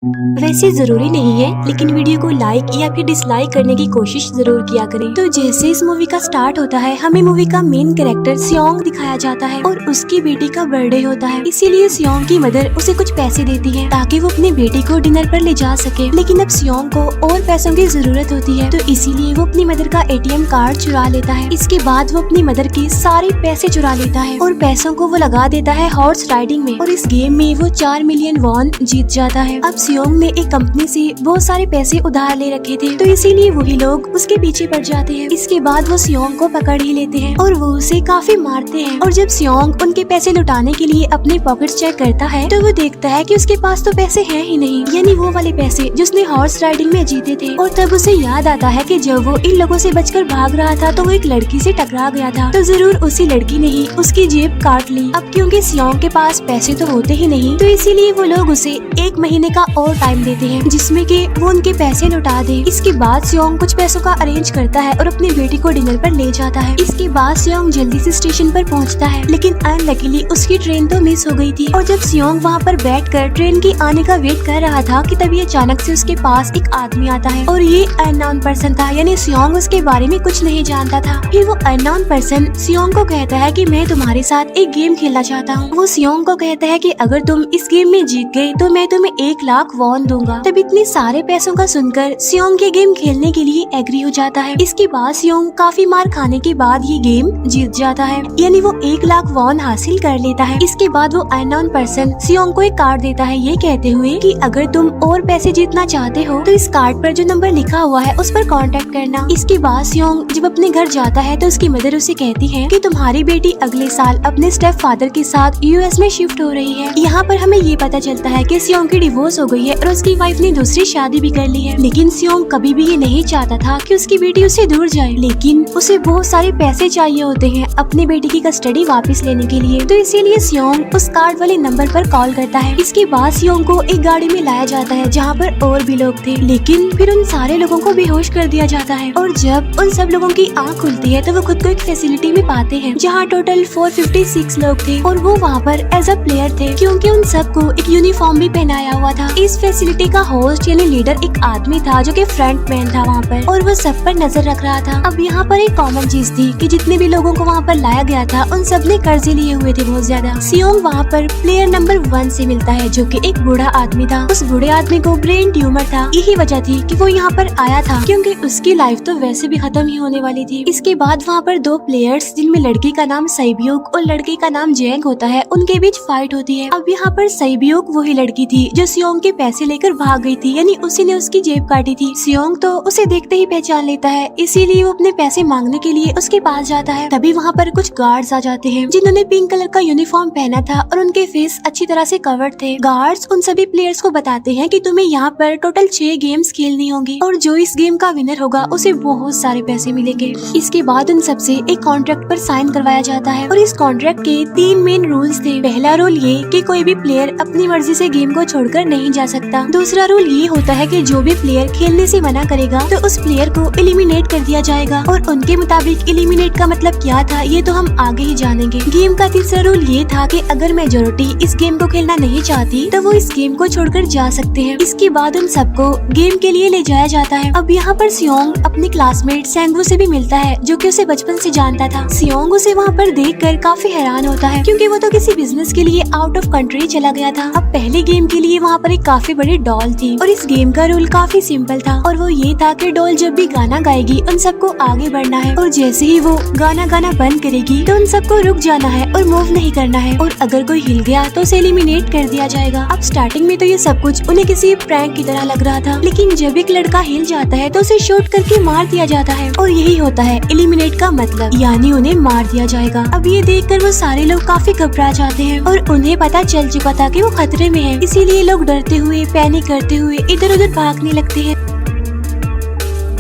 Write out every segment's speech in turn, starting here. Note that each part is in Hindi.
वैसे जरूरी नहीं है, लेकिन वीडियो को लाइक या फिर डिसलाइक करने की कोशिश जरूर किया करें। तो जैसे इस मूवी का स्टार्ट होता है, हमें मूवी का मेन कैरेक्टर सियोंग दिखाया जाता है और उसकी बेटी का बर्थडे होता है। इसीलिए सियोंग की मदर उसे कुछ पैसे देती है ताकि वो अपनी बेटी को डिनर पर ले जा सके। लेकिन अब सियोंग को और पैसों की जरूरत होती है, तो इसीलिए वो अपनी मदर का ATM कार्ड चुरा लेता है। इसके बाद वो अपनी मदर के सारे पैसे चुरा लेता है और पैसों को वो लगा देता है हॉर्स राइडिंग में, और इस गेम में वो 4 मिलियन वॉन जीत जाता है। अब सियोंग ने एक कंपनी से बहुत सारे पैसे उधार ले रखे थे, तो इसीलिए वही लोग उसके पीछे पड़ जाते हैं। इसके बाद वो सियोंग को पकड़ ही लेते हैं और वो उसे काफी मारते हैं। और जब सियोंग उनके पैसे लुटाने के लिए अपने पॉकेट्स चेक करता है, तो वो देखता है कि उसके पास तो पैसे हैं ही नहीं, यानी वो वाले पैसे जिसने हॉर्स राइडिंग में जीते थे। और तब उसे याद आता है कि जब वो इन लोगों से बचकर भाग रहा था तो वो एक लड़की से टकरा गया था, तो जरूर उसी लड़की ने ही उसकी जेब काट ली। अब क्योंकि सियोंग के पास पैसे तो होते ही नहीं, तो इसीलिए वो लोग उसे 1 महीने का और टाइम देते हैं जिसमें कि वो उनके पैसे लौटा दे। इसके बाद सियोंग कुछ पैसों का अरेंज करता है और अपनी बेटी को डिनर पर ले जाता है। इसके बाद सियोंग जल्दी से स्टेशन पर पहुंचता है, लेकिन अनलकीली उसकी ट्रेन तो मिस हो गई थी। और जब सियोंग वहां पर बैठकर ट्रेन की आने का वेट कर रहा था कि तभी अचानक से उसके पास एक आदमी आता है, और ये अननोन पर्सन था, यानी सियोंग उसके बारे में कुछ नहीं जानता था। फिर वो अननोन पर्सन सियोंग को कहता है कि मैं तुम्हारे साथ एक गेम खेलना चाहता हूँ। वो सियोंग को कहता है कि अगर तुम इस गेम में जीत गए तो मैं तुम्हें 1 लाख वॉन दूंगा। तब इतने सारे पैसों का सुनकर सियोंग के गेम खेलने के लिए एग्री हो जाता है। इसके बाद सियोंग काफी मार खाने के बाद ये गेम जीत जाता है, यानी वो 1 लाख वॉन हासिल कर लेता है। इसके बाद वो अननोन पर्सन सियोंग को एक कार्ड देता है, ये कहते हुए कि अगर तुम और पैसे जीतना चाहते हो तो इस कार्ड पर जो नंबर लिखा हुआ है उस पर कांटेक्ट करना। इसके बाद सियोंग जब अपने घर जाता है तो उसकी मदर उसे कहती है कि तुम्हारी बेटी अगले साल अपने स्टेप फादर के साथ US में शिफ्ट हो रही है। यहाँ पर हमें ये पता चलता है कि सियोंग की डिवोर्स हो गई है और उसकी वाइफ ने दूसरी शादी भी कर ली है। लेकिन सियोंग कभी भी ये नहीं चाहता था कि उसकी बेटी उससे दूर जाए, लेकिन उसे बहुत सारे पैसे चाहिए होते हैं अपनी बेटी की कस्टडी वापस लेने के लिए, तो इसीलिए सियोंग उस कार्ड वाले नंबर पर कॉल करता है। इसके बाद सियोंग को एक गाड़ी में लाया जाता है जहाँ पर और भी लोग थे, लेकिन फिर उन सारे लोगों को बेहोश कर दिया जाता है। और जब उन सब लोगों की आँख खुलती है तो वो खुद को एक फैसिलिटी में पाते हैं जहाँ टोटल 456 लोग थे, और वो वहाँ पर एज अ प्लेयर थे क्योंकि उन सबको एक यूनिफॉर्म भी पहनाया हुआ था। इस फैसिलिटी का होस्ट यानी लीडर एक आदमी था जो कि फ्रंट मैन था वहाँ पर, और वो सब पर नजर रख रहा था। अब यहाँ पर एक कॉमन चीज थी कि जितने भी लोगों को वहाँ पर लाया गया था उन सब ने कर्जे लिए हुए थे बहुत ज्यादा। सियोंग वहाँ पर प्लेयर नंबर 1 से मिलता है जो कि एक बूढ़ा आदमी था। उस बूढ़े आदमी को ब्रेन ट्यूमर था, यही वजह थी कि वो यहाँ पर आया था क्योंकि उसकी लाइफ तो वैसे भी खत्म ही होने वाली थी। इसके बाद वहाँ पर 2 प्लेयर्स जिनमें लड़की का नाम सैब्यूक और लड़के का नाम जेंग होता है, उनके बीच फाइट होती है। अब यहाँ पर सैब्यूक वही लड़की थी जो सियोंग के पैसे लेकर भाग गई थी, यानी उसी ने उसकी जेब काटी थी। सियोंग तो उसे देखते ही पहचान लेता है, इसीलिए वो अपने पैसे मांगने के लिए उसके पास जाता है। तभी वहाँ पर कुछ गार्ड्स आ जाते हैं जिन्होंने पिंक कलर का यूनिफॉर्म पहना था और उनके फेस अच्छी तरह से कवर्ड थे। गार्ड्स उन सभी प्लेयर्स को बताते हैं कि तुम्हें यहाँ पर टोटल 6 गेम्स खेलनी होंगी और जो इस गेम का विनर होगा उसे बहुत सारे पैसे मिलेंगे। इसके बाद उन सबसे एक कॉन्ट्रैक्ट पर साइन करवाया जाता है, और इस कॉन्ट्रैक्ट के 3 मेन रूल्स थे। पहला रूल ये कि कोई भी प्लेयर अपनी मर्जी से गेम को छोड़कर नहीं जा सकता। दूसरा रूल ये होता है कि जो भी प्लेयर खेलने से मना करेगा तो उस प्लेयर को एलिमिनेट कर दिया जाएगा, और उनके मुताबिक एलिमिनेट का मतलब क्या था ये तो हम आगे ही जानेंगे। गेम का तीसरा रूल ये था कि अगर मेजोरिटी इस गेम को खेलना नहीं चाहती तो वो इस गेम को छोड़कर जा सकते हैं। इसके बाद उन सबको गेम के लिए ले जाया जाता है। अब यहाँ पर सियोंग अपने क्लासमेट सेंगवू से भी मिलता है जो कि उसे बचपन से जानता था। सियोंग उसे वहाँ पर देखकर काफी हैरान होता है क्योंकि वो तो किसी बिजनेस के लिए आउट ऑफ कंट्री चला गया था। अब पहले गेम के लिए वहाँ पर एक काफी बड़ी डॉल थी, और इस गेम का रूल काफी सिंपल था, और वो ये था कि डॉल जब भी गाना गाएगी उन सबको आगे बढ़ना है, और जैसे ही वो गाना बंद करेगी तो उन सबको रुक जाना है और मूव नहीं करना है, और अगर कोई हिल गया तो उसे एलिमिनेट कर दिया जाएगा। अब स्टार्टिंग में तो ये सब कुछ उन्हें किसी प्रैंक की तरह लग रहा था, लेकिन जब एक लड़का हिल जाता है तो उसे शूट करके मार दिया जाता है, और यही होता है एलिमिनेट का मतलब, यानी उन्हें मार दिया जाएगा। अब ये देखकर वो सारे लोग काफी घबरा जाते हैं, और उन्हें पता चल चुका था कि वो खतरे में है, इसीलिए लोग डरते हुए पैनिक करते हुए इधर उधर भागने लगते हैं।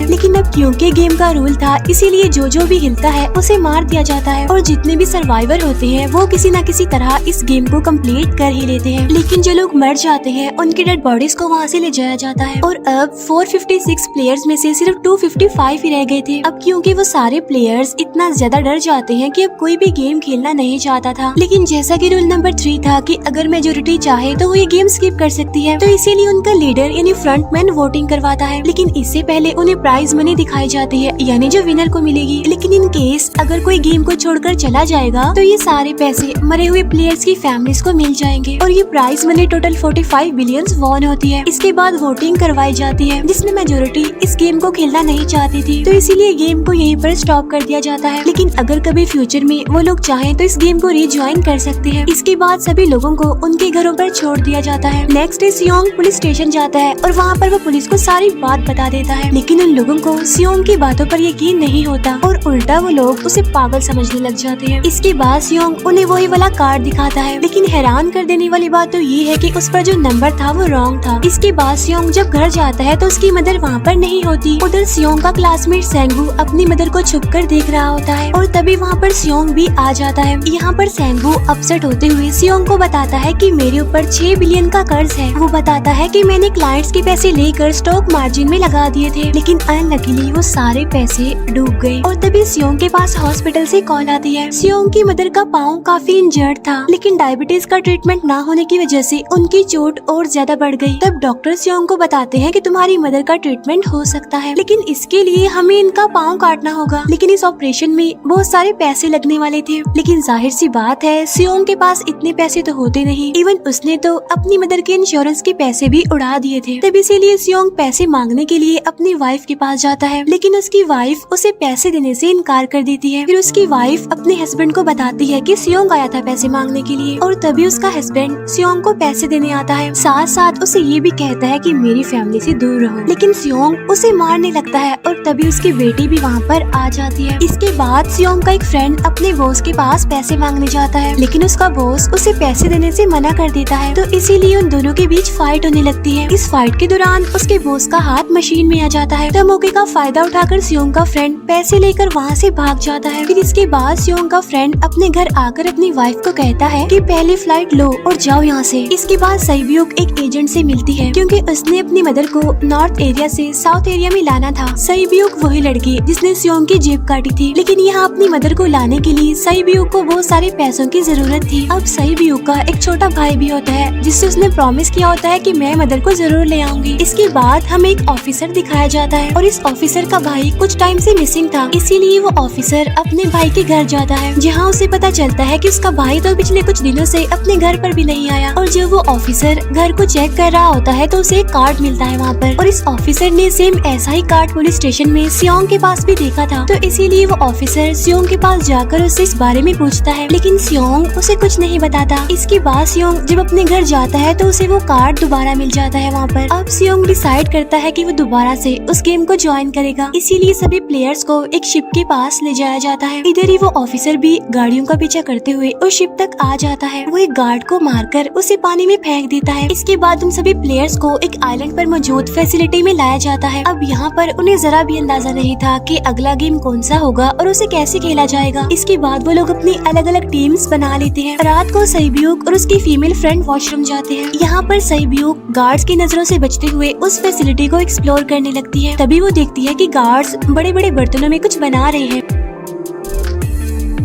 लेकिन अब क्योंकि गेम का रूल था इसीलिए जो भी हिलता है उसे मार दिया जाता है और जितने भी सर्वाइवर होते हैं वो किसी न किसी तरह इस गेम को कंप्लीट कर ही लेते हैं। लेकिन जो लोग मर जाते हैं उनकी डेड बॉडीज को वहाँ से ले जाया जाता है और अब 456 प्लेयर्स में से सिर्फ 255 ही रह गए थे। अब क्योंकि वो सारे प्लेयर्स इतना ज्यादा डर जाते हैं कि अब कोई भी गेम खेलना नहीं चाहता था। लेकिन जैसा कि रूल नंबर 3 था कि अगर मेजोरिटी चाहे तो वो ये गेम स्किप कर सकती है, तो इसीलिए उनका लीडर यानी फ्रंटमैन वोटिंग करवाता है। लेकिन इससे पहले उन्हें प्राइज मनी दिखाई जाती है यानी जो विनर को मिलेगी। लेकिन इन केस अगर कोई गेम को छोड़कर चला जाएगा तो ये सारे पैसे मरे हुए प्लेयर्स की फैमिलीज को मिल जाएंगे और ये prize money total 45 billion won होती है। इसके बाद वोटिंग करवाई जाती है जिसमें मेजोरिटी इस गेम को खेलना नहीं चाहती थी, तो इसीलिए गेम को यहीं पर स्टॉप कर दिया जाता है। लेकिन अगर कभी फ्यूचर में वो लोग चाहें तो इस गेम को रीज्वाइन कर सकते हैं। इसके बाद सभी लोगों को उनके घरों पर छोड़ दिया जाता है। नेक्स्ट डे सियोंग पुलिस स्टेशन जाता है और वहाँ पर वो पुलिस को सारी बात बता देता है। लेकिन उन लोगों को सियोंग की बातों पर यकीन नहीं होता और उल्टा वो लोग उसे पागल समझने लग जाते हैं। इसके बाद सियोंग उन्हें वही वाला कार्ड दिखाता है। लेकिन हैरान कर देने वाली बात तो ये है कि उस पर जो नंबर था वो रॉन्ग था। इसके बाद सियोंग जब घर जाता है तो उसकी मदर वहाँ पर नहीं होती। उधर सियोंग का क्लासमेट सेंगू अपनी मदर को छुप कर देख रहा होता है और तभी वहाँ पर सियोंग भी आ जाता है। यहाँ पर सेंगू अपसेट होते हुए सियोंग को बताता है कि मेरे ऊपर 6 बिलियन का कर्ज है। वो बताता है कि मैंने क्लाइंट्स के पैसे लेकर स्टॉक मार्जिन में लगा दिए थे, लेकिन अनलकीली वो सारे पैसे डूब गए। और तभी सियोंग के पास हॉस्पिटल से कॉल आती है। सियोंग की मदर का पाँव काफी इंजर्ड था, लेकिन डायबिटीज का ट्रीटमेंट ना होने की वजह से उनकी चोट और ज्यादा बढ़ गई। तब डॉक्टर सियोंग को बताते हैं कि तुम्हारी मदर का ट्रीटमेंट हो सकता है, लेकिन इसके लिए हमें इनका पाँव काटना होगा। लेकिन इस ऑपरेशन में बहुत सारे पैसे लगने वाले थे। लेकिन जाहिर सी बात है सियोंग के पास इतने पैसे तो होते नहीं। इवन उसने तो अपनी मदर के इंश्योरेंस के पैसे भी उड़ा दिए थे। तब इसीलिए सियोंग पैसे मांगने के लिए अपनी वाइफ के पास जाता है, लेकिन उसकी वाइफ उसे पैसे देने से इनकार कर देती है। फिर उसकी वाइफ अपने हस्बैंड को बताती है कि सियोंग आया था पैसे मांगने के लिए और तभी उसका हस्बैंड सियोंग को पैसे देने आता है। साथ साथ उसे ये भी कहता है कि मेरी फैमिली से दूर रहो। लेकिन सियोंग उसे मारने लगता है और तभी उसकी बेटी भी वहाँ पर आ जाती है। इसके बाद सियोंग का एक फ्रेंड अपने बॉस के पास पैसे मांगने जाता है, लेकिन उसका बॉस उसे पैसे देने से मना कर देता है, तो इसीलिए उन दोनों के बीच फाइट होने लगती है। इस फाइट के दौरान उसके बॉस का हाथ मशीन में आ जाता है, तो मौके का फायदा उठाकर सियोंग का फ्रेंड पैसे लेकर वहाँ से भाग जाता है। फिर इसके बाद सियोंग का फ्रेंड अपने घर आकर अपनी वाइफ को कहता है कि पहले फ्लाइट लो और जाओ यहाँ से। इसके बाद सईब्यूक एक एजेंट से मिलती है क्योंकि उसने अपनी मदर को नॉर्थ एरिया से साउथ एरिया में लाना था। सईब्यूक वही लड़की जिसने सियोंग की जेब काटी थी, लेकिन यहाँ अपनी मदर को लाने के लिए सईब्यूक को बहुत सारे पैसों की जरूरत थी। अब सईब्यूक का एक छोटा भाई भी होता है जिससे उसने प्रॉमिस किया होता है कि मैं मदर को जरूर ले आऊंगी। इसके बाद हमें एक ऑफिसर दिखाया जाता है और इस ऑफिसर का भाई कुछ टाइम से मिसिंग था, इसीलिए वो ऑफिसर अपने भाई के घर जाता है, जहाँ उसे पता चलता है कि उसका भाई तो पिछले कुछ दिनों से अपने घर पर भी नहीं आया। और जब वो ऑफिसर घर को चेक कर रहा होता है तो उसे एक कार्ड मिलता है वहाँ पर, और इस ऑफिसर ने सेम ऐसा ही कार्ड पुलिस स्टेशन में सियोंग के पास भी देखा था, तो इसीलिए वो ऑफिसर सियोंग के पास जाकर उससे इस बारे में पूछता है, लेकिन सियोंग उसे कुछ नहीं बताता। इसके बाद सियोंग जब अपने घर जाता है तो उसे वो कार्ड दोबारा मिल जाता है वहाँ पर। अब सियोंग डिसाइड करता है कि वो दोबारा से उस गेम को ज्वाइन करेगा, इसीलिए सभी प्लेयर्स को एक शिप के पास ले जाया जाता है। इधर ही वो ऑफिसर भी गाड़ियों का पीछा करते हुए उस शिप तक आ जाता है। वो एक गार्ड को मारकर उसे पानी में फेंक देता है। इसके बाद उन सभी प्लेयर्स को एक आइलैंड पर मौजूद फैसिलिटी में लाया जाता है। अब यहाँ पर उन्हें जरा भी अंदाजा नहीं था कि अगला गेम कौन सा होगा और उसे कैसे खेला जाएगा। इसके बाद वो लोग अपनी अलग अलग टीम्स बना लेते हैं। रात को सईब्यूक और उसकी फीमेल फ्रेंड वॉशरूम जाते हैं। यहाँ पर सईब्यूक गार्ड्स की नजरों से बचते हुए उस फैसिलिटी को एक्सप्लोर करने लगती है। तभी वो देखती है कि गार्ड्स बड़े बड़े बर्तनों में कुछ बना रहे हैं,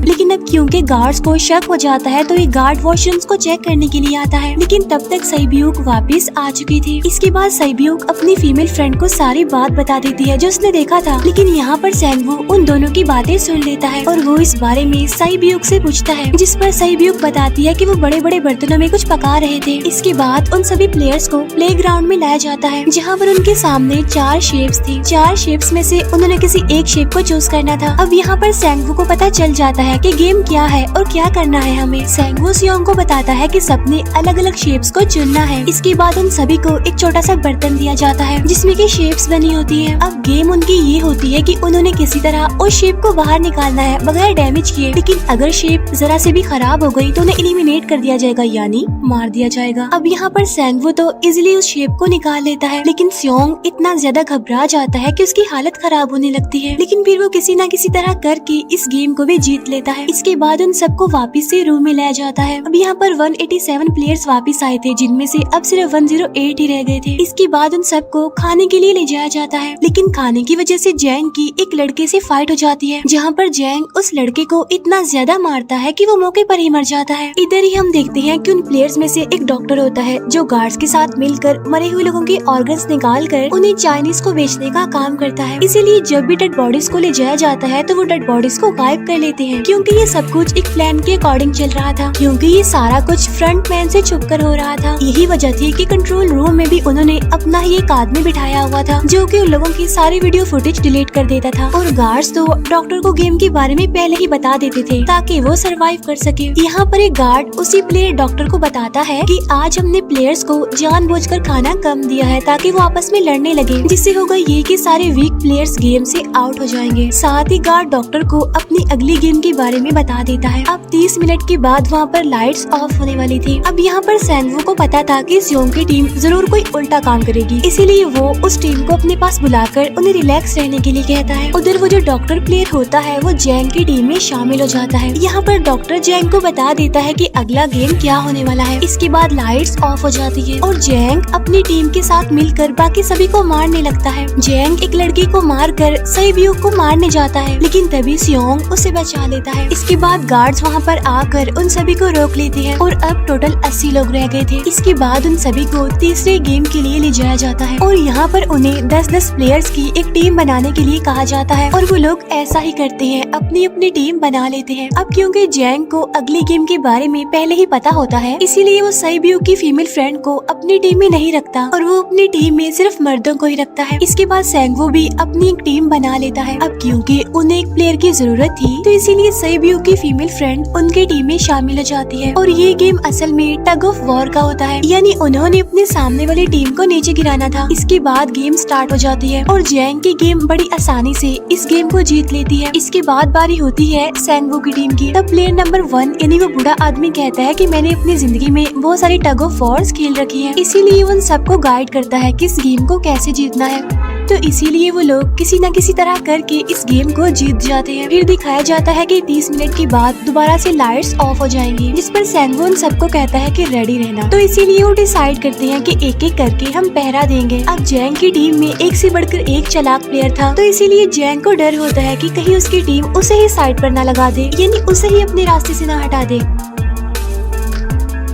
लेकिन अब क्योंकि गार्ड्स को शक हो जाता है तो ये गार्ड वॉशरूम्स को चेक करने के लिए आता है, लेकिन तब तक सईब्यूक वापस आ चुकी थी। इसके बाद सईब्यूक अपनी फीमेल फ्रेंड को सारी बात बता देती है जो उसने देखा था, लेकिन यहाँ पर सेंगवू उन दोनों की बातें सुन लेता है और वो इस बारे में सईब्यूक से पूछता है, जिस पर सईब्यूक बताती है कि वो बड़े बड़े बर्तनों में कुछ पका रहे थे। इसके बाद उन सभी प्लेयर्स को प्लेग्राउंड में लाया जाता है, जहाँ पर उनके सामने 4 शेप्स थी। 4 शेप्स में से उन्होंने किसी एक शेप को चूज करना था। अब यहाँ पर सेंगवू को पता चल जाता है है कि गेम क्या है और क्या करना है हमें। सेंगवू सियोंग को बताता है कि सबने अलग अलग शेप्स को चुनना है। इसके बाद उन सभी को एक छोटा सा बर्तन दिया जाता है जिसमें की शेप्स बनी होती है। अब गेम उनकी ये होती है कि उन्होंने किसी तरह उस शेप को बाहर निकालना है बगैर डैमेज किए, लेकिन अगर शेप जरा से भी खराब हो गई तो उन्हें एलिमिनेट कर दिया जाएगा, यानी मार दिया जाएगा। अब यहाँ पर सेंगवू तो इजिली उस शेप को निकाल लेता है, लेकिन सियोंग इतना ज्यादा घबरा जाता है कि उसकी हालत खराब होने लगती है, लेकिन फिर वो किसी न किसी तरह करके इस गेम को भी जीत लेता है। इसके बाद उन सबको वापस से रूम में लाया जाता है। अब यहाँ पर 187 प्लेयर्स वापस आए थे, जिनमें से अब सिर्फ 108 ही रह गए थे। इसके बाद उन सबको खाने के लिए ले जाया जाता है, लेकिन खाने की वजह से जैंग की एक लड़के से फाइट हो जाती है, जहाँ पर जैंग उस लड़के को इतना ज्यादा मारता है कि वो मौके पर ही मर जाता है। इधर ही हम देखते हैं कि उन प्लेयर्स में से एक डॉक्टर होता है जो गार्ड्स के साथ मिलकर मरे हुए लोगों के ऑर्गन्स निकाल कर उन्हें चाइनीज को बेचने का काम करता है। इसीलिए जब भी डेड बॉडीज को ले जाया जाता है तो वो डेड बॉडीज को गायब कर लेते हैं, क्योंकि ये सब कुछ एक प्लान के अकॉर्डिंग चल रहा था, क्योंकि ये सारा कुछ फ्रंट मैन से छुप कर हो रहा था। यही वजह थी कि कंट्रोल रूम में भी उन्होंने अपना ही एक आदमी बिठाया हुआ था जो कि उन लोगों की सारी वीडियो फुटेज डिलीट कर देता था, और गार्ड्स तो डॉक्टर को गेम के बारे में पहले ही बता देते थे ताकि वो सरवाइव कर सके। यहाँ पर एक गार्ड उसी प्लेयर डॉक्टर को बताता है कि आज हमने प्लेयर्स को जानबूझकर खाना कम दिया है ताकि वो आपस में लड़ने लगे, जिससे होगा ये कि सारे वीक प्लेयर्स गेम से आउट हो जाएंगे। साथ ही गार्ड डॉक्टर को अपनी अगली गेम के बारे में बता देता है। अब 30 मिनट के बाद वहाँ पर लाइट्स ऑफ होने वाली थी। अब यहाँ पर सेंगवू को पता था कि सियोंग की टीम जरूर कोई उल्टा काम करेगी, इसीलिए वो उस टीम को अपने पास बुलाकर उन्हें रिलैक्स रहने के लिए कहता है। उधर वो जो डॉक्टर प्लेयर होता है वो जैंग की टीम में शामिल हो जाता है। यहाँ पर डॉक्टर जैंग को बता देता है कि अगला गेम क्या होने वाला है। इसके बाद लाइट्स ऑफ हो जाती है और जैंग अपनी टीम के साथ मिलकर बाकी सभी को मारने लगता है। जैंग एक लड़की को मारकर सईब्यू को मारने जाता है, लेकिन तभी सियोंग उसे बचा लेता है। इसके बाद गार्ड्स वहाँ पर आकर उन सभी को रोक लेते हैं और अब टोटल 80 लोग रह गए थे। इसके बाद उन सभी को तीसरे गेम के लिए ले जाया जाता है और यहाँ पर उन्हें 10-10 प्लेयर्स की एक टीम बनाने के लिए कहा जाता है, और वो लोग ऐसा ही करते हैं, अपनी अपनी टीम बना लेते हैं। अब क्योंकि जैंग को अगली गेम के बारे में पहले ही पता होता है, इसीलिए वो सईब्यू की फीमेल फ्रेंड को अपनी टीम में नहीं रखता और वो अपनी टीम में सिर्फ मर्दों को ही रखता है। इसके बाद सेंगवू भी अपनी एक टीम बना लेता है। अब क्योंकि उन्हें एक प्लेयर की जरूरत थी तो इसीलिए सईब्यू की फीमेल फ्रेंड उनके टीम में शामिल हो जाती है, और ये गेम असल में टग ऑफ वॉर का होता है, यानी उन्होंने अपने सामने वाली टीम को नीचे गिराना था। इसके बाद गेम स्टार्ट हो जाती है और जैंग की गेम बड़ी आसानी से इस गेम को जीत लेती है। इसके बाद बारी होती है सेंगवू की टीम की। तब प्लेयर नंबर 1 यानी वो बूढ़ा आदमी कहता है कि मैंने अपनी जिंदगी में बहुत सारी टग ऑफ वॉर्स खेल रखी है, इसीलिए उन सबको गाइड करता है कि इस गेम को कैसे जीतना है। तो इसीलिए वो लोग किसी न किसी तरह करके इस गेम को जीत जाते हैं। फिर दिखाया जाता है कि 30 मिनट के बाद दोबारा से लाइट्स ऑफ हो जाएंगी, जिस पर सेंगवू उन सबको कहता है कि रेडी रहना। तो इसीलिए वो डिसाइड करते हैं कि एक एक करके हम पहरा देंगे। अब जैंग की टीम में एक से बढ़कर एक चालाक प्लेयर था, तो इसीलिए जैंग को डर होता है कि कहीं उसकी टीम उसे ही साइड पर न लगा दे, यानी उसे ही अपने रास्ते से न हटा दे।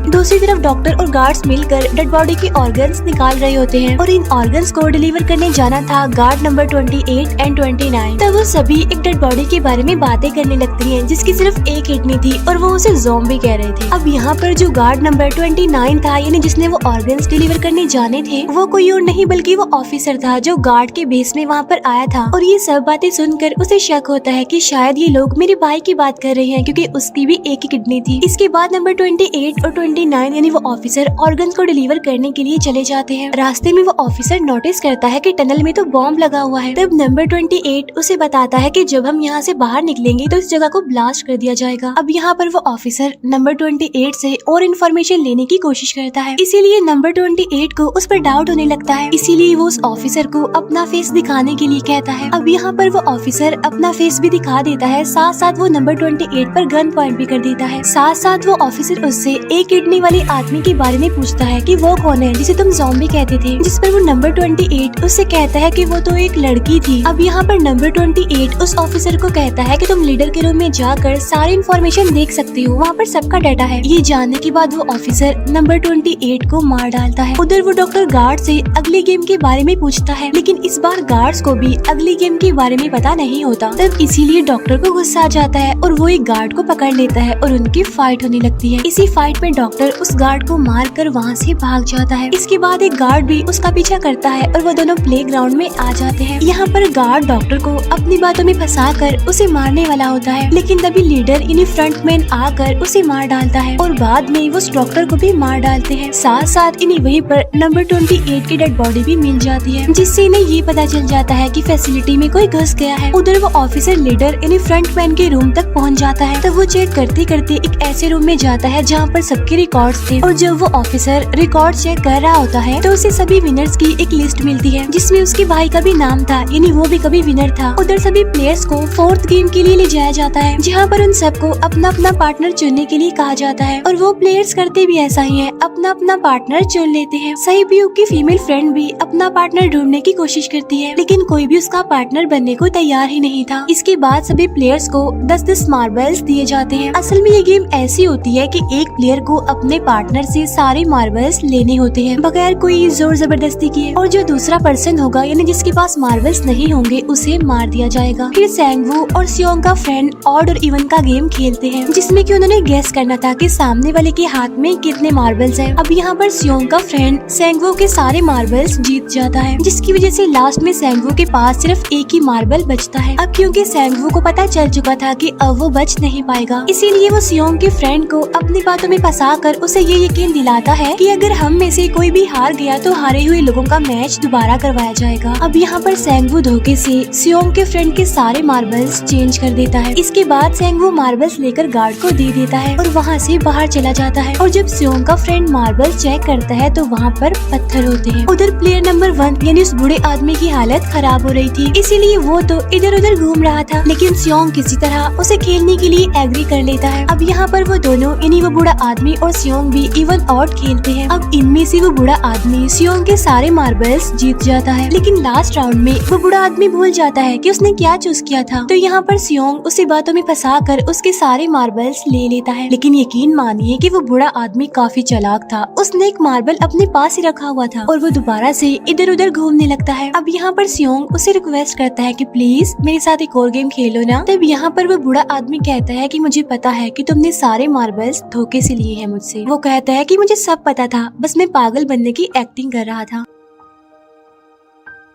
दूसरी तरफ डॉक्टर और गार्ड्स मिलकर डेड बॉडी के ऑर्गन्स निकाल रहे होते हैं और इन ऑर्गन्स को डिलीवर करने जाना था गार्ड नंबर 28 एंड 29। तब वो सभी एक डेड बॉडी के बारे में बातें करने लगती हैं जिसकी सिर्फ एक किडनी थी और वो उसे ज़ॉम्बी कह रहे थे। अब यहाँ पर जो गार्ड नंबर 29 था, यानी जिसने वो ऑर्गन्स डिलीवर करने जाने थे, वो कोई और नहीं बल्कि वो ऑफिसर था जो गार्ड के बेस में वहाँ पर आया था। और ये सब बातें सुनकर उसे शक होता है कि शायद ये लोग मेरे भाई की बात कर रहे हैं, क्योंकि उसकी भी एक ही किडनी थी। इसके बाद नंबर 28 और 29 यानी वो ऑफिसर ऑर्गन्स को डिलीवर करने के लिए चले जाते हैं। रास्ते में वो ऑफिसर नोटिस करता है कि टनल में तो बॉम्ब लगा हुआ है। तब नंबर 28 उसे बताता है कि जब हम यहाँ से बाहर निकलेंगे तो इस जगह को ब्लास्ट कर दिया जाएगा। अब यहाँ पर वो ऑफिसर नंबर 28 से और इन्फॉर्मेशन लेने की कोशिश करता है, इसीलिए नंबर 28 को उस पर डाउट होने लगता है, इसीलिए वो उस ऑफिसर को अपना फेस दिखाने के लिए कहता है। अब यहाँ पर वो ऑफिसर अपना फेस भी दिखा देता है, साथ साथ वो नंबर 28 पर गन पॉइंट भी कर देता है। साथ साथ वो ऑफिसर उससे एक किडनी वाले आदमी के बारे में पूछता है कि वो कौन है जिसे तुम ज़ॉम्बी कहते थे, जिस पर वो नंबर 28 उससे कहता है कि वो तो एक लड़की थी। अब यहाँ पर नंबर 28 उस ऑफिसर को कहता है कि तुम लीडर के रूम में जाकर सारी इन्फॉर्मेशन देख सकते हो, वहाँ पर सबका डाटा है। ये जानने के बाद वो ऑफिसर नंबर 28 को मार डालता है। उधर वो डॉक्टर गार्ड से अगली गेम के बारे में पूछता है, लेकिन इस बार गार्ड्स को भी अगली गेम के बारे में पता नहीं होता। तब इसीलिए डॉक्टर को गुस्सा आ जाता है और वो एक गार्ड को पकड़ लेता है और उनकी फाइट होने लगती है। इसी फाइट में डॉक्टर डॉक्टर उस गार्ड को मार कर वहाँ से भाग जाता है। इसके बाद एक गार्ड भी उसका पीछा करता है और वो दोनों प्लेग्राउंड में आ जाते हैं। यहाँ पर गार्ड डॉक्टर को अपनी बातों में फंसा कर उसे मारने वाला होता है, लेकिन तभी लीडर यानी फ्रंटमैन आकर उसे मार डालता है और बाद में वो उस डॉक्टर को भी मार डालते हैं। साथ साथ इन्हें वहीं पर नंबर 28 की डेड बॉडी भी मिल जाती है, जिससे इन्हें ये पता चल जाता है कि फैसिलिटी में कोई घुस गया है। उधर वो ऑफिसर लीडर यानी फ्रंटमैन के रूम तक पहुँच जाता है। तब वो चेक करते करते एक ऐसे रूम में जाता है जहाँ पर सबके रिकॉर्ड्स थे, और जब वो ऑफिसर रिकॉर्ड चेक कर रहा होता है तो उसे सभी विनर्स की एक लिस्ट मिलती है, जिसमें उसके भाई का भी नाम था, यानी वो भी कभी विनर था। उधर सभी प्लेयर्स को 4th गेम के लिए ले जाया जाता है, जहाँ पर उन सबको अपना अपना पार्टनर चुनने के लिए कहा जाता है, और वो प्लेयर्स करते भी ऐसा ही है, अपना अपना पार्टनर चुन लेते हैं। सहीब्यूक की फीमेल फ्रेंड भी अपना पार्टनर ढूंढने की कोशिश करती है, लेकिन कोई भी उसका पार्टनर बनने को तैयार ही नहीं था। इसके बाद सभी प्लेयर्स को 10-10 मार्बल्स दिए जाते हैं। असल में ये गेम ऐसी होती है कि एक प्लेयर को अपने पार्टनर से सारे मार्बल्स लेने होते हैं बगैर कोई जोर जबरदस्ती किए, और जो दूसरा पर्सन होगा यानी जिसके पास मार्बल्स नहीं होंगे उसे मार दिया जाएगा। फिर सैंगवू और सियोंग का फ्रेंड ऑड और इवन का गेम खेलते हैं, जिसमें कि उन्होंने गेस करना था कि सामने वाले के हाथ में कितने मार्बल्स हैं। अब यहाँ पर सियोंग का फ्रेंड सैंगवू के सारे मार्बल्स जीत जाता है, जिसकी वजह से लास्ट में सैंगवू के पास सिर्फ एक ही मार्बल बचता है। अब क्योंकि सैंगवू को पता चल चुका था कि अब वो बच नहीं पाएगा, इसीलिए वो सियोंग के फ्रेंड को अपनी बातों में फंसा कर उसे ये यकीन दिलाता है कि अगर हम में से कोई भी हार गया तो हारे हुए लोगों का मैच दोबारा करवाया जाएगा। अब यहाँ पर सैंगवू धोखे से सियोंग के फ्रेंड के सारे मार्बल्स चेंज कर देता है। इसके बाद सैंगवू मार्बल्स लेकर गार्ड को दे देता है और वहाँ से बाहर चला जाता है, और जब सियोंग का फ्रेंड मार्बल चेक करता है तो वहाँ पर पत्थर होते हैं। उधर प्लेयर नंबर 1 यानी उस बूढ़े आदमी की हालत खराब हो रही थी, इसीलिए वो तो इधर उधर घूम रहा था, लेकिन सियोंग किसी तरह उसे खेलने के लिए एग्री कर लेता है। अब यहाँ पर वो दोनों यानी वो बूढ़ा आदमी और सियोंग भी इवन ऑड खेलते हैं। अब इनमें से वो बूढ़ा आदमी सियोंग के सारे मार्बल्स जीत जाता है, लेकिन लास्ट राउंड में वो बूढ़ा आदमी भूल जाता है कि उसने क्या चूज किया था। तो यहाँ पर सियोंग उसे बातों में फंसा कर उसके सारे मार्बल्स ले लेता है, लेकिन यकीन मानिए कि वो बूढ़ा आदमी काफी चालाक था। उसने एक मार्बल अपने पास ही रखा हुआ था और वो दोबारा से इधर उधर घूमने लगता है। अब यहाँ पर सियोंग उसे रिक्वेस्ट करता है कि प्लीज मेरे साथ एक और गेम खेलो ना। तब यहाँ पर वो बूढ़ा आदमी कहता है कि मुझे पता है कि तुमने सारे मार्बल्स धोखे से लिए हैं मुझसे। वो कहता है कि मुझे सब पता था, बस मैं पागल बनने की एक्टिंग कर रहा था।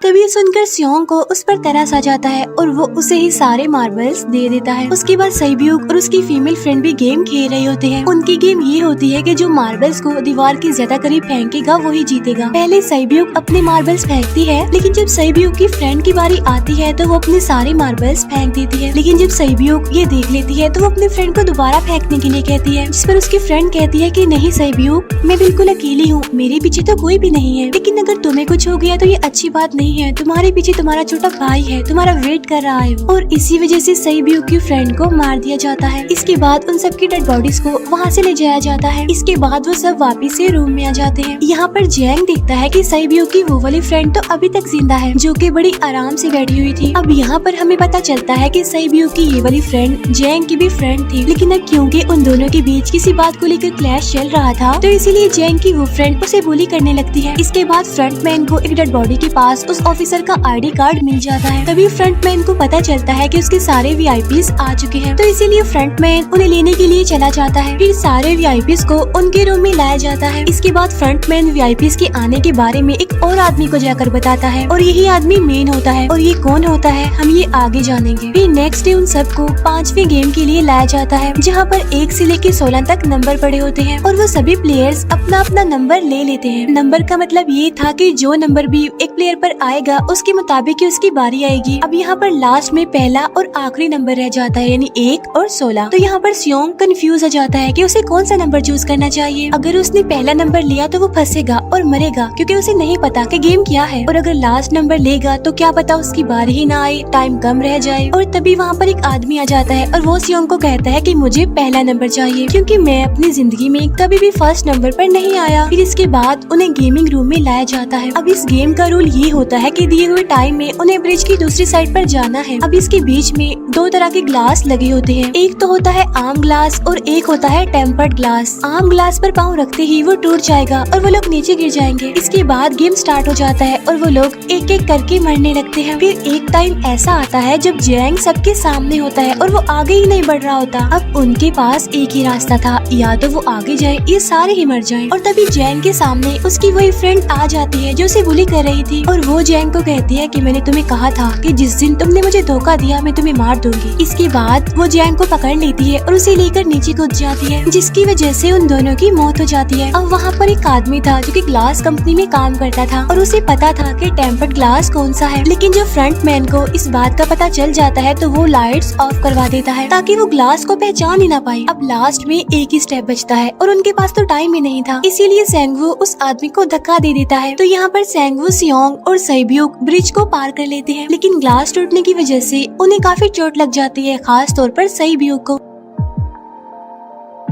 तभी सुनकर सियोंग को उस पर तरस आ जाता है और वो उसे ही सारे मार्बल्स दे देता है। उसके बाद सहीब्यूक और उसकी फीमेल फ्रेंड भी गेम खेल रहे होते हैं। उनकी गेम ये होती है कि जो मार्बल्स को दीवार के ज्यादा करीब फेंकेगा वही जीतेगा। पहले सहीब्यूक अपने मार्बल्स फेंकती है, लेकिन जब सहीब्यूक की फ्रेंड की बारी आती है तो वो अपने सारे मार्बल्स फेंक देती है। लेकिन जब सहीब्यूक ये देख लेती है तो वो अपने फ्रेंड को दोबारा फेंकने के लिए कहती है, जिस पर उसकी फ्रेंड कहती है कि नहीं सहीब्यूक, मैं बिल्कुल अकेली हूँ, मेरे पीछे तो कोई भी नहीं है, लेकिन अगर तुम्हें कुछ हो गया तो ये अच्छी बात नहीं है, तुम्हारे पीछे तुम्हारा छोटा भाई है, तुम्हारा वेट कर रहा है। और इसी वजह से सहीब्यूक की फ्रेंड को मार दिया जाता है। इसके बाद उन सबकी डेड बॉडीज को वहाँ से ले जाया जाता है। इसके बाद वो सब वापस से रूम में आ जाते हैं। यहाँ पर जैंग देखता है कि सहीब्यूक की वो वाली फ्रेंड तो अभी तक जिंदा है, जो कि बड़ी आराम से बैठी हुई थी। अब यहाँ पर हमें पता चलता है कि सहीब्यूक की ये वाली फ्रेंड जैंग की भी फ्रेंड थी, लेकिन अब क्योंकि उन दोनों के बीच किसी बात को लेकर क्लैश चल रहा था तो इसीलिए जैंग की वो फ्रेंड उसे बुली करने लगती है। इसके बाद फ्रंटमैन को एक डेड बॉडी के पास उस ऑफिसर का आईडी कार्ड मिल जाता है। तभी फ्रंटमैन को पता चलता है कि उसके सारे वीआईपीज आ चुके हैं, तो इसीलिए फ्रंटमैन उन्हें लेने के लिए चला जाता है। फिर सारे वीआईपीज को उनके रूम में लाया जाता है। इसके बाद फ्रंटमैन वीआईपीज के आने के बारे में एक और आदमी को जाकर बताता है, और यही आदमी मेन होता है। और ये कौन होता है हम ये आगे जानेंगे। फिर नेक्स्ट डे उन सबको 5वें गेम के लिए लाया जाता है, जहाँ पर 1 से लेकर 16 तक नंबर पड़े होते हैं, और वो सभी प्लेयर्स अपना अपना नंबर ले लेते हैं। नंबर का मतलब ये था कि जो नंबर भी एक प्लेयर पर आएगा उसके मुताबिक ही उसकी बारी आएगी। अब यहाँ पर लास्ट में पहला और आखिरी नंबर रह जाता है, यानी 1 और 16। तो यहाँ पर सियोंग कंफ्यूज हो जाता है कि उसे कौन सा नंबर चूज करना चाहिए। अगर उसने पहला नंबर लिया तो वो फंसेगा और मरेगा, क्योंकि उसे नहीं पता कि गेम क्या है। और अगर लास्ट नंबर लेगा तो क्या पता उसकी बारी ही ना आए, टाइम कम रह जाए। और तभी वहाँ पर एक आदमी आ जाता है और वो सियोंग को कहता है कि मुझे पहला नंबर चाहिए, क्योंकि मैं अपनी जिंदगी में कभी भी फर्स्ट नंबर पर नहीं आया। फिर इसके बाद उन्हें गेमिंग रूम में लाया जाता है। अब इस गेम का रूल ये होता है कि दिए हुए टाइम में उन्हें ब्रिज की दूसरी साइड पर जाना है। अब इसके बीच में दो तरह के ग्लास लगे होते हैं, एक तो होता है आम ग्लास और एक होता है टेम्पर्ड ग्लास। आम ग्लास पर पाँव रखते ही वो टूट जाएगा और वो लोग नीचे गिर जाएंगे। इसके बाद गेम स्टार्ट हो जाता है और वो लोग एक एक करके मरने लगते हैं। फिर एक टाइम ऐसा आता है जब जैंग सबके सामने होता है और वो आगे ही नहीं बढ़ रहा होता। अब उनके पास एक ही रास्ता था, या तो वो आगे जाए या सारे ही मर जाएं। और तभी जैंग के सामने उसकी वही फ्रेंड आ जाती है जो उसे बुली कर रही थी, और वो जैंग को कहती है कि मैंने तुम्हें कहा था कि जिस दिन तुमने मुझे धोखा दिया मैं तुम्हें मार दूंगी। इसके बाद वो जैंग को पकड़ लेती है और उसे लेकर नीचे कूद जाती है, जिसकी वजह से उन दोनों की मौत हो जाती है। अब वहाँ पर एक आदमी था जो कि ग्लास कंपनी में काम करता था और उसे पता था कि टेम्पर्ड ग्लास कौन सा है, लेकिन जब फ्रंट मैन को इस बात का पता चल जाता है तो वो लाइट्स ऑफ करवा देता है ताकि वो ग्लास को पहचान ही ना पाए। अब लास्ट में एक ही स्टेप बचता है और उनके पास तो टाइम ही नहीं था, इसीलिए सेंगवू उस आदमी को धक्का दे देता है। तो यहाँ पर सेंगवू, सियोंग और सैब्यूक ब्रिज को पार कर लेते हैं, लेकिन ग्लास टूटने की वजह से उन्हें काफी चोट लग जाती है, खास तौर पर सैब्यूक को।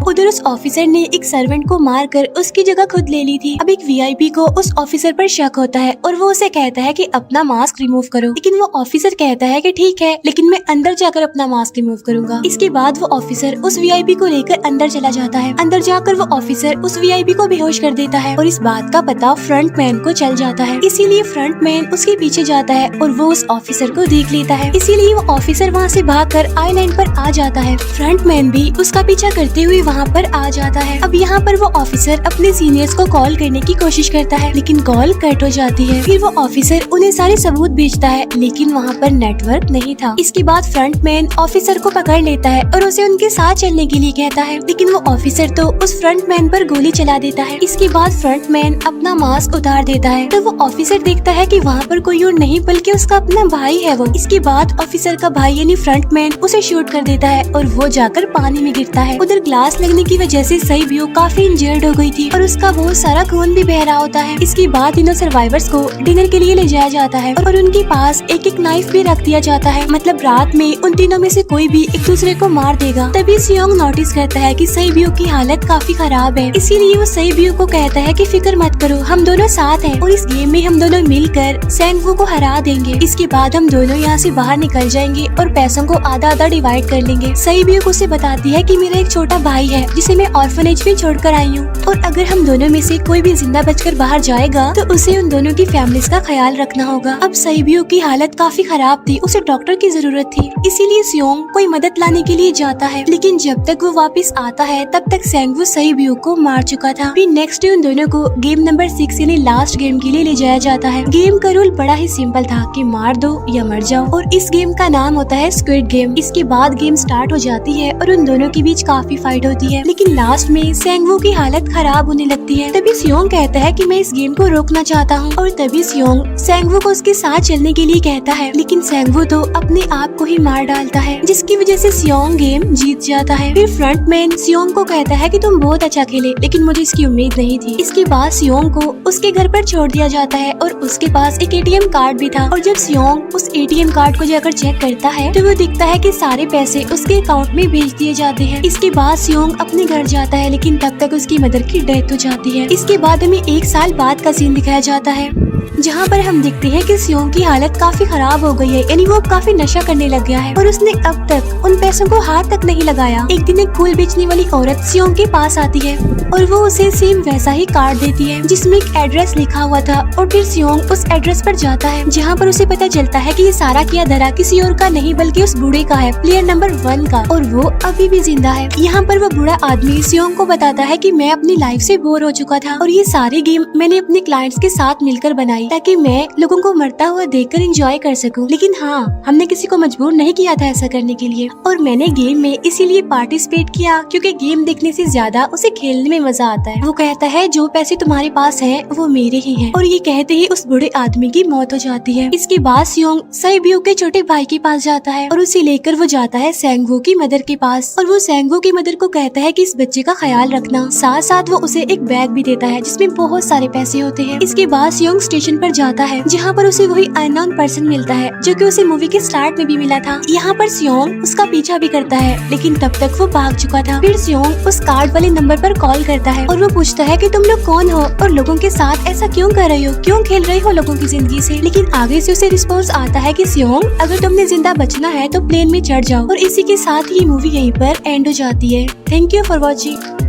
उधर उस ऑफिसर ने एक सर्वेंट को मारकर उसकी जगह खुद ले ली थी। अब एक वीआईपी को उस ऑफिसर पर शक होता है और वो उसे कहता है कि अपना मास्क रिमूव करो, लेकिन वो ऑफिसर कहता है कि ठीक है, लेकिन मैं अंदर जाकर अपना मास्क रिमूव करूंगा। इसके बाद वो ऑफिसर उस वीआईपी को लेकर अंदर चला जाता है। अंदर जाकर वो ऑफिसर उस वीआईपी को बेहोश कर देता है और इस बात का पता फ्रंट मैन को चल जाता है, इसीलिए फ्रंट मैन उसके पीछे जाता है और वो उस ऑफिसर को देख लेता है, इसीलिए वो ऑफिसर वहाँ से भागकर आइलैंड पर आ जाता है। फ्रंट मैन भी उसका पीछा करते हुए वहाँ पर आ जाता है। अब यहाँ पर वो ऑफिसर अपने सीनियर्स को कॉल करने की कोशिश करता है, लेकिन कॉल कट हो जाती है। फिर वो ऑफिसर उन्हें सारे सबूत भेजता है, लेकिन वहाँ पर नेटवर्क नहीं था। इसके बाद फ्रंट मैन ऑफिसर को पकड़ लेता है और उसे उनके साथ चलने के लिए कहता है, लेकिन वो ऑफिसर तो उस फ्रंट मैन पर गोली चला देता है। इसके बाद फ्रंट मैन अपना मास्क उतार देता है, तो वो ऑफिसर देखता है कि वहाँ पर कोई और नहीं बल्कि उसका अपना भाई है वो। इसके बाद ऑफिसर का भाई यानी फ्रंट मैन उसे शूट कर देता है और वो जाकर पानी में गिरता है। उधर ग्लास लगने की जैसे सैब्यूक काफी इंजर्ड हो गई थी और उसका बहुत सारा खून भी बह रहा होता है। इसके बाद तीनों सर्वाइवर्स को डिनर के लिए ले जाया जाता है और उनके पास एक एक नाइफ भी रख दिया जाता है, मतलब रात में उन तीनों में से कोई भी एक दूसरे को मार देगा। तभी सियोंग नोटिस करता है कि सैब्यूक की हालत काफी खराब है, इसीलिए वो सैब्यूक को कहता है कि फिक्र मत करो, हम दोनों साथ हैं और इस गेम में हम दोनों मिलकर सेंगवू को हरा देंगे। इसके बाद हम दोनों यहाँ से बाहर निकल जाएंगे और पैसों को आधा आधा डिवाइड कर लेंगे। सैब्यूक उसे बताती है कि मेरा एक छोटा भाई है जिसे मैं ऑर्फनेज में छोड़कर आई हूँ, और अगर हम दोनों में से कोई भी जिंदा बचकर बाहर जाएगा तो उसे उन दोनों की फैमिलीज का ख्याल रखना होगा। अब सैब्यूक की हालत काफी खराब थी, उसे डॉक्टर की जरूरत थी, इसीलिए सियोंग कोई मदद लाने के लिए जाता है, लेकिन जब तक वो वापस आता है तब तक सेंगवू सैब्यूक को मार चुका था। फिर नेक्स्ट डे उन दोनों को गेम नंबर 6 यानी लास्ट गेम के लिए ले जाया जाता है। गेम का रूल बड़ा ही सिंपल था कि मार दो या मर जाओ, और इस गेम का नाम होता है स्क्विड गेम। इसके बाद गेम स्टार्ट हो जाती है और उन दोनों के बीच काफी फाइट होती है, लेकिन लास्ट में सेंगवू की हालत खराब होने लगती है। तभी सियोंग कहता है कि मैं इस गेम को रोकना चाहता हूँ, और तभी सियोंग सेंगवू को उसके साथ चलने के लिए कहता है, लेकिन सेंगवू तो अपने आप को ही मार डालता है, जिसकी वजह से सियोंग गेम जीत जाता है। फिर फ्रंट मैन सियोंग को कहता है कि तुम बहुत अच्छा खेले, लेकिन मुझे इसकी उम्मीद नहीं थी। इसके बाद सियोंग को उसके घर पर छोड़ दिया जाता है और उसके पास एक एटीएम कार्ड भी था, और जब सियोंग उस एटीएम कार्ड को जाकर चेक करता है तो वो दिखता है कि सारे पैसे उसके अकाउंट में भेज दिए जाते हैं। इसके बाद सियोंग अपने घर जाता है, लेकिन तब तक उसकी मदर की डेथ हो जाती है। इसके बाद हमें 1 साल बाद का सीन दिखाया जाता है, जहाँ पर हम देखते हैं कि सियोंग की हालत काफी खराब हो गई है, यानी वो काफी नशा करने लग गया है और उसने अब तक उन पैसों को हाथ तक नहीं लगाया। एक दिन एक फूल बेचने वाली औरत सियोंग के पास आती है और वो उसे सेम वैसा ही कार्ड देती है जिसमें एक एड्रेस लिखा हुआ था, और फिर सियोंग उस एड्रेस पर जाता है, जहाँ पर उसे पता चलता है कि ये सारा किया धरा किसी और का नहीं बल्कि उस बूढ़े का है, प्लेयर नंबर 1 का, और वो अभी भी जिंदा है। यहाँ पर वो बूढ़ा आदमी सियोंग को बताता है कि मैं अपनी लाइफ से बोर हो चुका था और ये सारे गेम मैंने अपने क्लाइंट्स के साथ मिलकर बनाई ताकि मैं लोगों को मरता हुआ देखकर एंजॉय कर सकूं, लेकिन हाँ, हमने किसी को मजबूर नहीं किया था ऐसा करने के लिए, और मैंने गेम में इसीलिए पार्टिसिपेट किया क्योंकि गेम देखने से ज्यादा उसे खेलने में मजा आता है। वो कहता है जो पैसे तुम्हारे पास हैं वो मेरे ही हैं, और ये कहते ही उस बूढ़े आदमी की मौत हो जाती है। इसके बाद सियोंग सैब्यूक के छोटे भाई के पास जाता है और उसे लेकर वो जाता है सेंगवू की मदर के पास, और वो सेंगवू की मदर को कहता है कि इस बच्चे का ख्याल रखना, साथ साथ वो उसे एक बैग भी देता है जिसमें बहुत सारे पैसे होते हैं। इसके बाद सियोंग स्टेशन डेस्टिनेशन पर जाता है जहाँ पर उसे वही अननोन पर्सन मिलता है जो कि उसे मूवी के स्टार्ट में भी मिला था। यहाँ पर सियोंग उसका पीछा भी करता है लेकिन तब तक वो भाग चुका था। फिर सियोंग उस कार्ड वाले नंबर पर कॉल करता है और वो पूछता है कि तुम लोग कौन हो और लोगों के साथ ऐसा क्यों कर रहे हो, क्यों खेल रहे हो लोगों की जिंदगी से। लेकिन आगे से उसे रिस्पॉन्स आता है कि सियोंग अगर तुमने जिंदा बचना है तो प्लेन में चढ़ जाओ। और इसी के साथ ये मूवी यहीं पर एंड हो जाती है। Thank you for watching.